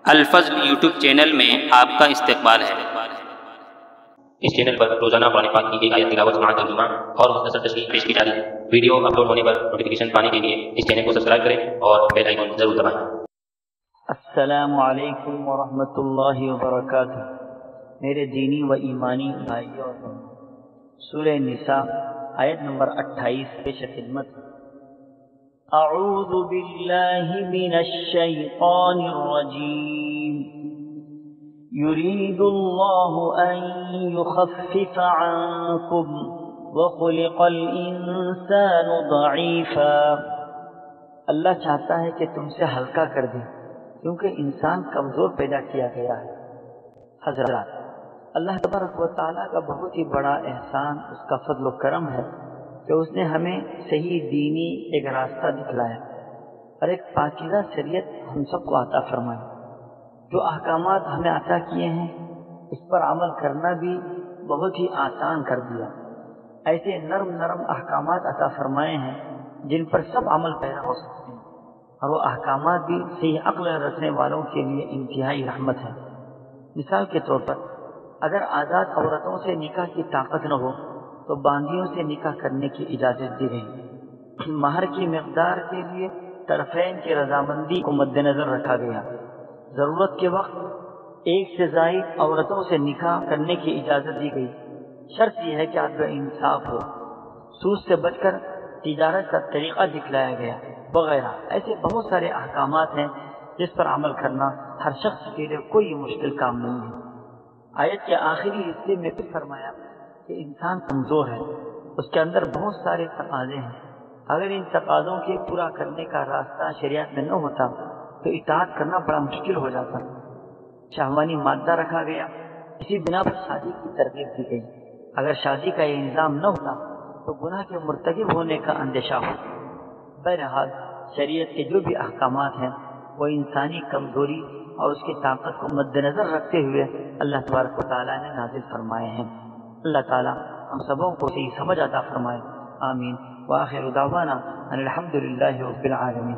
الفضل YouTube channel میں آپ کا استقبال ہے۔ اس چینل پر روزانہ قرآن پاک کی ایک آیت تلاوت سماعت ترجمہ اور مختصر تشریح پیش کی جاتی ہے۔ ویڈیو اپلوڈ ہونے پر نوٹیفیکیشن پانے کے لیے اس چینل کو سبسکرائیب کریں اور بیل آئیکن ضرور دبائیں۔ السلام علیکم ورحمۃ اللہ وبرکاتہ۔ میرے دینی و ایمانی بھائیوں، سورہ نساء آیت نمبر 28 پیش خدمت۔ اعوذ باللہ من الشیطان الرجیم، یرید اللہ ان یخفف عنکم وخلق الانسان ضعیفا۔ اللہ چاہتا ہے کہ تم سے ہلکا کر دے کیونکہ انسان کمزور پیدا کیا گیا ہے۔ حضرات، اللہ تبارک و تعالیٰ کا بہت ہی بڑا احسان، اس کا فضل و کرم ہے کہ اس نے ہمیں صحیح دینی ایک راستہ دکھلایا اور ایک پاکیزہ شریعت ہم سب کو عطا فرمائی۔ جو احکامات ہمیں عطا کیے ہیں اس پر عمل کرنا بھی بہت ہی آسان کر دیا۔ ایسے نرم نرم احکامات عطا فرمائے ہیں جن پر سب عمل پیرا ہو سکتے ہیں، اور وہ احکامات بھی صحیح عقل رکھنے والوں کے لیے انتہائی رحمت ہے۔ مثال کے طور پر، اگر آزاد عورتوں سے نکاح کی طاقت نہ ہو تو باندیوں سے نکاح کرنے کی اجازت دی گئی۔ مہر کی مقدار کے لیے طرفین کی رضامندی کو مد نظر رکھا گیا۔ ضرورت کے وقت ایک سے زائد عورتوں سے نکاح کرنے کی اجازت دی گئی۔ شرط یہ ہے کہ عدل انصاف ہو۔ سود سے بچ کر تجارت کا طریقہ دکھلایا گیا، وغیرہ۔ ایسے بہت سارے احکامات ہیں جس پر عمل کرنا ہر شخص کے لیے کوئی مشکل کام نہیں ہے۔ آیت کے آخری حصے میں بھی فرمایا کہ انسان کمزور ہے، اس کے اندر بہت سارے تقاضے ہیں۔ اگر ان تقاضوں کے پورا کرنے کا راستہ شریعت میں نہ ہوتا تو اطاعت کرنا بڑا مشکل ہو جاتا۔ شہوانی مادہ رکھا گیا، اسی بنا پر شادی کی ترغیب دی گئی۔ اگر شادی کا یہ انظام نہ ہوتا تو گناہ کے مرتکب ہونے کا اندیشہ ہو۔ بہرحال شریعت کے جو بھی احکامات ہیں وہ انسانی کمزوری اور اس کی طاقت کو مد نظر رکھتے ہوئے اللہ تبارک و تعالیٰ نے نازل فرمائے ہیں۔ اللہ تعالیٰ ہم سبوں کو صحیح سمجھ عطا فرمائے۔ آمین۔ وآخر دعوانا ان الحمد للہ رب العالمین۔